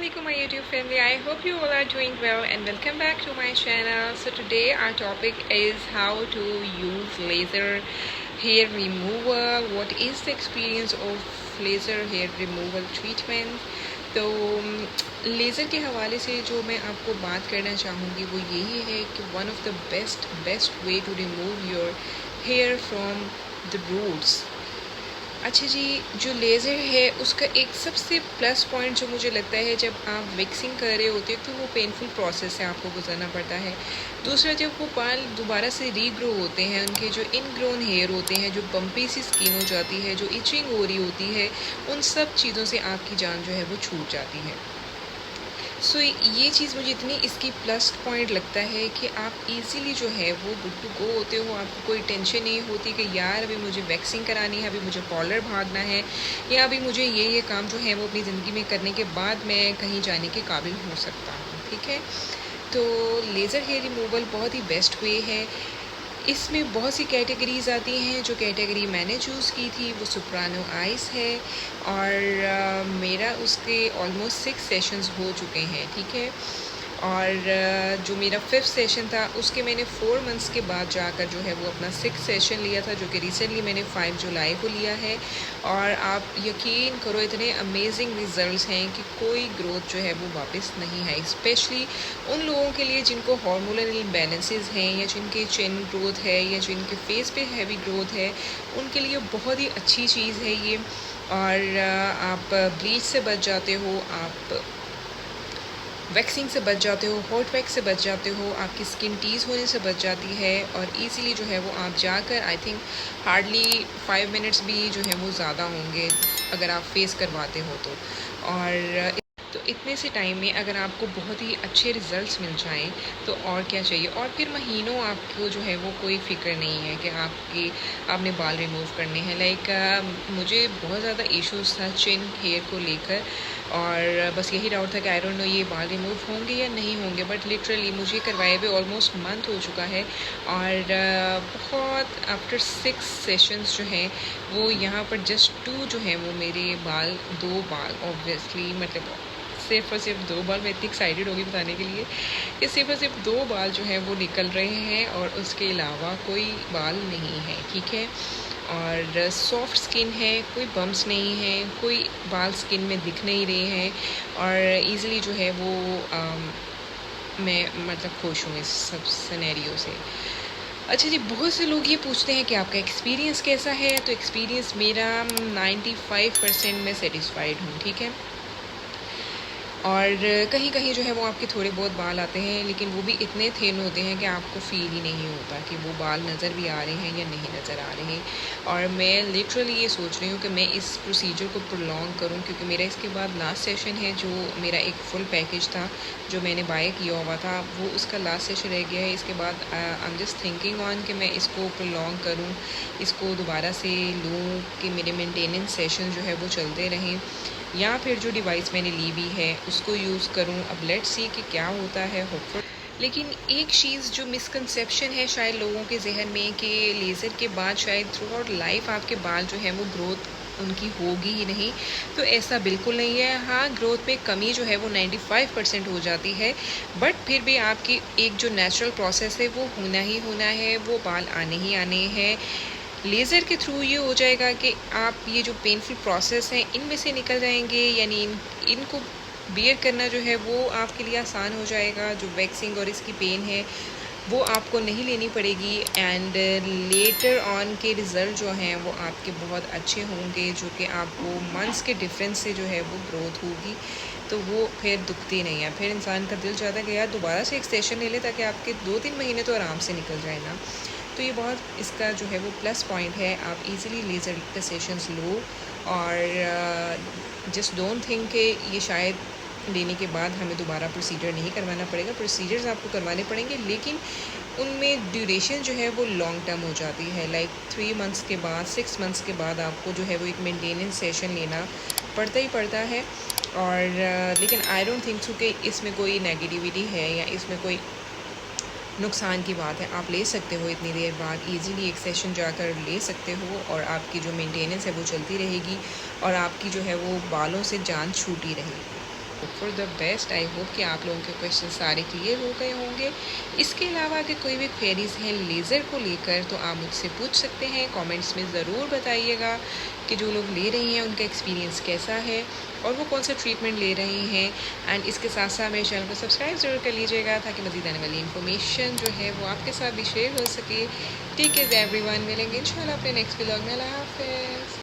Assalamualaikum my YouTube family. I hope you all are doing well and welcome back to my channel. So today our topic is how to use laser hair removal. What is the experience of laser hair removal treatment? तो laser के हवाले से जो मैं आपको बात करना चाहूँगी वो यही है कि one of the best way to remove your hair from the roots. अच्छा जी, जो लेज़र है उसका एक सबसे प्लस पॉइंट जो मुझे लगता है, जब आप वैक्सिंग कर रहे होते हैं तो वो पेनफुल प्रोसेस से आपको गुजरना पड़ता है। दूसरा, जब वो बाल दोबारा से रीग्रो होते हैं, उनके जो इनग्रोन हेयर होते हैं, जो बम्पी सी स्किन हो जाती है, जो इचिंग हो रही होती है, उन सब चीज़ों से आपकी जान जो है वो छूट जाती है। सो ये चीज़ मुझे इतनी इसकी प्लस पॉइंट लगता है कि आप इजीली जो है वो गुड टू गो होते हो। आपको कोई टेंशन नहीं होती कि यार अभी मुझे वैक्सिंग करानी है, अभी मुझे पार्लर भागना है, या अभी मुझे ये काम जो है वो अपनी ज़िंदगी में करने के बाद मैं कहीं जाने के काबिल हो सकता हूँ। ठीक है, तो लेज़र हेयर रिमूवल बहुत ही बेस्ट वे है। इसमें बहुत सी कैटेगरीज़ आती हैं। जो कैटेगरी मैंने चूज़ की थी वो सोप्रानो आइस है, और मेरा उसके ऑलमोस्ट 6 सेशंस हो चुके हैं। ठीक है, और जो मेरा 5th सेशन था उसके मैंने 4 मंथ्स के बाद जाकर जो है वो अपना 6th सेशन लिया था, जो कि रिसेंटली मैंने 5 जुलाई को लिया है। और आप यकीन करो, इतने अमेजिंग रिज़ल्ट्स हैं कि कोई ग्रोथ जो है वो वापस नहीं है। स्पेशली उन लोगों के लिए जिनको हार्मोनल इम्बैलेंसेस हैं, या जिनके चिन ग्रोथ है, या जिनके फेस पे हैवी ग्रोथ है, उनके लिए बहुत ही अच्छी चीज़ है ये। और आप ब्लीच से बच जाते हो, आप वैक्सिंग से बच जाते हो, हॉट वैक्स से बच जाते हो, आपकी स्किन टीज़ होने से बच जाती है, और इजीली जो है वो आप जाकर आई थिंक हार्डली 5 मिनट्स भी जो है वो ज़्यादा होंगे अगर आप फेस करवाते हो तो। और तो इतने से टाइम में अगर आपको बहुत ही अच्छे रिज़ल्ट्स मिल जाएं तो और क्या चाहिए। और फिर महीनों आपको जो है वो कोई फ़िक्र नहीं है कि आपने बाल रिमूव करने हैं। मुझे बहुत ज़्यादा इश्यूज़ था चिन हेयर को लेकर, और बस यही डाउट था कि आई डोंट नो ये बाल रिमूव होंगे या नहीं होंगे। बट लिटरली मुझे करवाए हुए ऑलमोस्ट मंथ हो चुका है, और बहुत आफ्टर 6 सेशंस जो हैं वो यहाँ पर जस्ट 2 जो हैं वो मेरे 2 बाल ऑब्वियसली, मतलब सिर्फ और सिर्फ 2 बाल, मैं इतनी एक्साइटेड होगी बताने के लिए कि सिर्फ और सिर्फ 2 बाल जो हैं वो निकल रहे हैं, और उसके अलावा कोई बाल नहीं है। ठीक है, और सॉफ्ट स्किन है, कोई बम्स नहीं है, कोई बाल स्किन में दिख नहीं रहे हैं, और इजीली जो है वो मैं मतलब खुश हूँ इस सब सिनेरियो से। अच्छा जी, बहुत से लोग ये पूछते हैं कि आपका एक्सपीरियंस कैसा है। तो एक्सपीरियंस मेरा 95% में सेटिस्फाइड हूँ। ठीक है, और कहीं कहीं जो है वो आपके थोड़े बहुत बाल आते हैं, लेकिन वो भी इतने थिन होते हैं कि आपको फ़ील ही नहीं होता कि वो बाल नज़र भी आ रहे हैं या नहीं नज़र आ रहे हैं। और मैं लिटरली ये सोच रही हूँ कि मैं इस प्रोसीजर को प्रोलॉन्ग करूँ, क्योंकि मेरा इसके बाद लास्ट सेशन है, जो मेरा एक फुल पैकेज था जो मैंने बाय किया हुआ था, वो उसका लास्ट सेशन रह गया है। इसके बाद I am just thinking on कि मैं इसको प्रोलॉन्ग करूँ, इसको दोबारा से लूँ कि मेरे मेंटेनेंस सेशन जो है वो चलते रहें, या फिर जो डिवाइस मैंने ली हुई है उसको यूज़ करूं। अब लेट्स सी कि क्या होता है, होपफुल। लेकिन एक चीज़ जो मिसकंसेप्शन है शायद लोगों के जहन में कि लेज़र के बाद शायद थ्रू आउट लाइफ आपके बाल जो है वो ग्रोथ उनकी होगी ही नहीं, तो ऐसा बिल्कुल नहीं है। हाँ, ग्रोथ में कमी जो है वो 95% हो जाती है, बट फिर भी आपकी एक जो नेचुरल प्रोसेस है वो होना ही होना है, वो बाल आने ही आने हैं। लेज़र के थ्रू ये हो जाएगा कि आप ये जो पेनफुल प्रोसेस हैं इनमें से निकल जाएंगे, यानी इनको बियर करना जो है वो आपके लिए आसान हो जाएगा। जो वैक्सिंग और इसकी पेन है वो आपको नहीं लेनी पड़ेगी, एंड लेटर ऑन के रिज़ल्ट जो हैं वो आपके बहुत अच्छे होंगे, जो कि आपको मंथ्स के डिफरेंस से जो है वो ग्रोथ होगी, तो वो फिर दुखती नहीं है। फिर इंसान का दिल चाहता है कि यार दोबारा से एक सेशन ले ले, ताकि आपके 2-3 महीने तो आराम से निकल जाए ना। तो ये बहुत इसका जो है वो प्लस पॉइंट है। आप इजीली लेज़र के सेशंस लो, और जस्ट डोंट थिंक कि ये शायद लेने के बाद हमें दोबारा प्रोसीजर नहीं करवाना पड़ेगा। प्रोसीजर्स आपको करवाने पड़ेंगे, लेकिन उनमें ड्यूरेशन जो है वो लॉन्ग टर्म हो जाती है। लाइक 3 मंथ्स के बाद, 6 मंथ्स के बाद आपको जो है वो एक मेंटेनेंस सेशन लेना पड़ता ही पड़ता है। और लेकिन आई डोंट थिंक सो कि इसमें कोई नेगेटिविटी है या इसमें कोई नुकसान की बात है। आप ले सकते हो इतनी देर बाद, इजीली एक सेशन जाकर ले सकते हो, और आपकी जो मेंटेनेंस है वो चलती रहेगी, और आपकी जो है वो बालों से जान छूटी रहेगी। For the best. I hope कि आप लोगों के क्वेश्चन सारे क्लियर हो गए होंगे। इसके अलावा अगर कोई भी क्वेरीज हैं लेज़र को लेकर तो आप मुझसे पूछ सकते हैं। कमेंट्स में ज़रूर बताइएगा कि जो लोग ले रही हैं उनका एक्सपीरियंस कैसा है और वो कौन सा ट्रीटमेंट ले रहे हैं। एंड इसके साथ साथ मेरे चैनल को सब्सक्राइब ज़रूर कर लीजिएगा ताकि मज़ीद आने वाली इन्फॉर्मेशन जो है वो आपके साथ भी शेयर हो सके। टेक केयर एवरीवन, मिलेंगे इंशाल्लाह अपने नेक्स्ट व्लॉग में। अल्लाह हाफ़िज़।